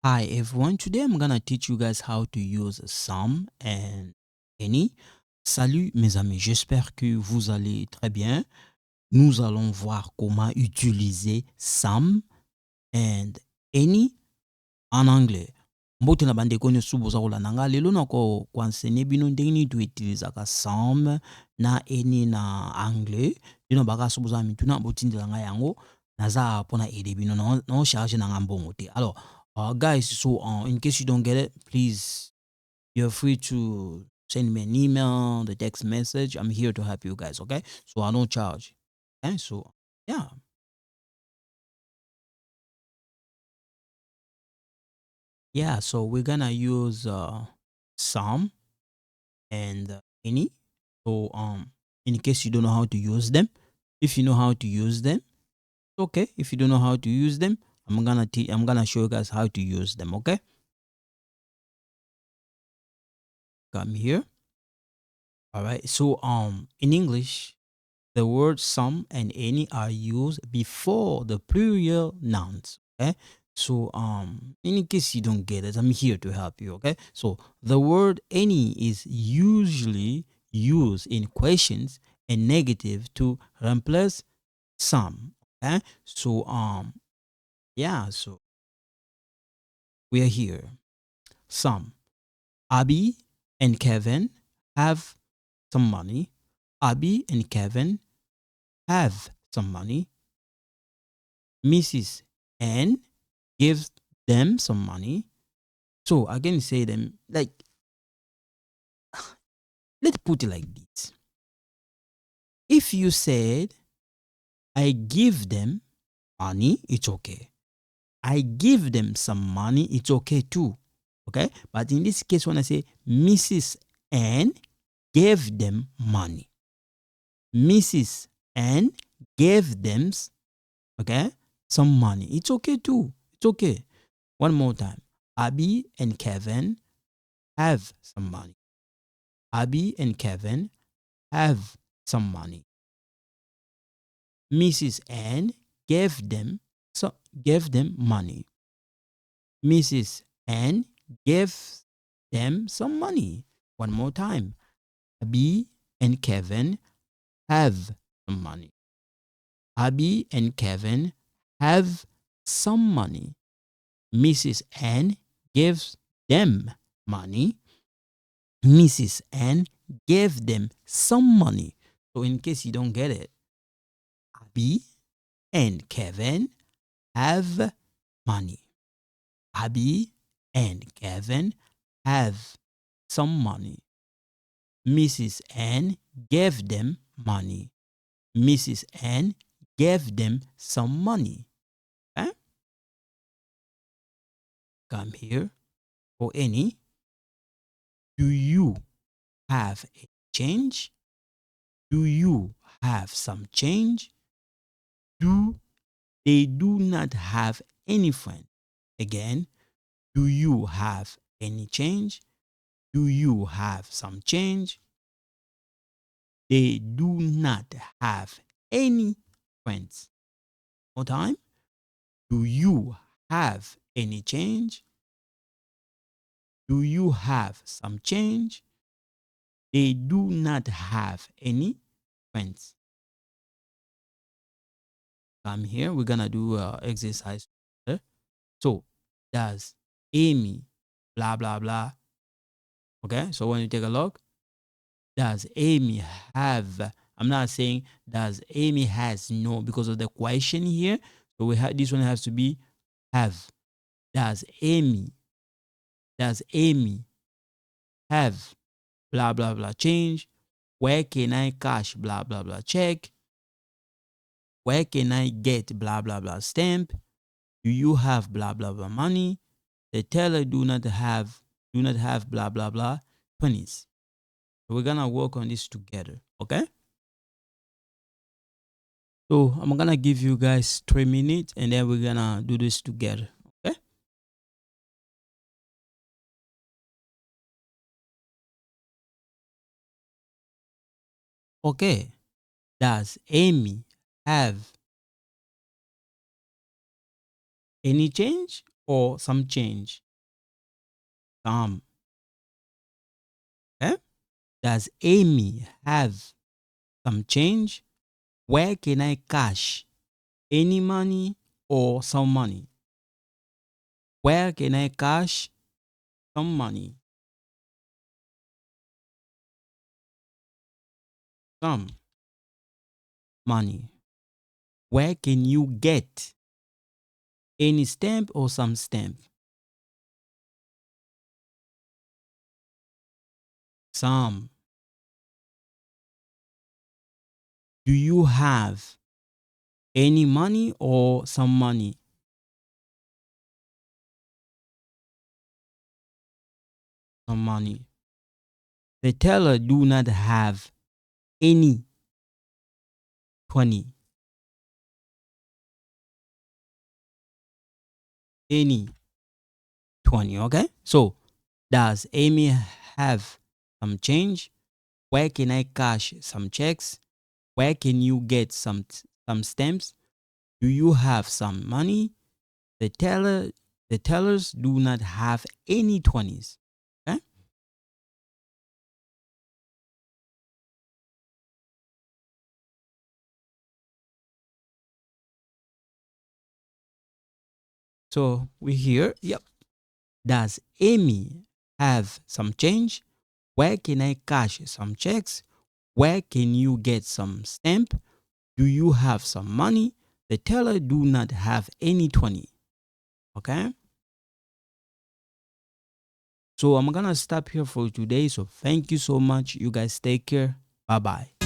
Hi everyone, today I'm gonna teach you guys how to use some and any. Salut mes amis, j'espère que vous allez très bien. Nous allons voir comment utiliser some and any en anglais. Mbote na bandeko nyonso boza kolanda nga lelo nako koansene bino ndenge nini toutilisaka some na any na anglais. Bino baka so boza mituna botindela nga yango naza pona ede bino na charge na nga mbongo te. Alors guys, so in case you don't get it, please you're free to send me an email, the text message. I'm here to help you guys, okay? So I don't charge. Okay, so yeah. Yeah, so we're gonna use some and any. So in case you don't know how to use them, if you know how to use them, okay. If you don't know how to use them, I'm gonna show you guys how to use them, okay? Come here. All right. So in English, the words some and any are used before the plural nouns. Okay. So in case you don't get it, I'm here to help you. Okay. So the word any is usually used in questions and negative to replace some. Okay. So yeah, so we are here. Some. Abby and Kevin have some money. Abby and Kevin have some money. Mrs. N gives them some money. So I can say them like, let's put it like this. If you said I give them money, it's okay. I give them some money, it's okay too. Okay? But in this case, when I say Mrs. N gave them money, Mrs. N gave them okay some money, it's okay too. It's okay. One more time. Abby and Kevin have some money. Abby and Kevin have some money. Mrs. N gave them money. Mrs. N gave them some money. One more time. Abby and Kevin have some money. Abby and Kevin have some money. Mrs. N gives them money. Mrs. N gave them some money. So in case you don't get it, Abby and Kevin have money. Abby and Kevin have some money. Mrs. N gave them money. Mrs. N gave them some money. Okay? Come here for any. Do you have a change? Do you have some change? Do they do not have any friend? Again, do you have any change? Do you have some change? They do not have any friends. More time. Do you have any change? Do you have some change? They do not have any friends. Come here. We're gonna do exercise. So does Amy blah blah blah. Okay. So when you take a look, does Amy have? I'm not saying does Amy has no because of the question here. So we have this one has to be have. Does Amy? Does Amy have blah blah blah change? Where can I cash blah blah blah check? Where can I get blah blah blah stamp? Do you have blah blah blah money? The teller do not have blah blah blah pennies. So we're gonna work on this together. Okay? So I'm gonna give you guys 3 minutes and then we're gonna do this together. Okay? Okay. Does Amy have any change? or some change? Some. Okay? Does Amy have some change? Where can I cash any money or some money? Where can I cash some money? Some money. Where can you get any stamp or some stamp? Some. Do you have any money or some money? Some money. The teller do not have any 20. Any 20, okay? So, does Amy have some change? Where can I cash some checks? Where can you get some stamps? Do you have some money? The tellers do not have any 20s. Okay? So we here, yep. Does Amy have some change? Where can I cash some checks? Where can you get some stamp? Do you have some money? The teller do not have any 20. Okay? So I'm gonna stop here for today. So thank you so much. You guys take care. Bye bye.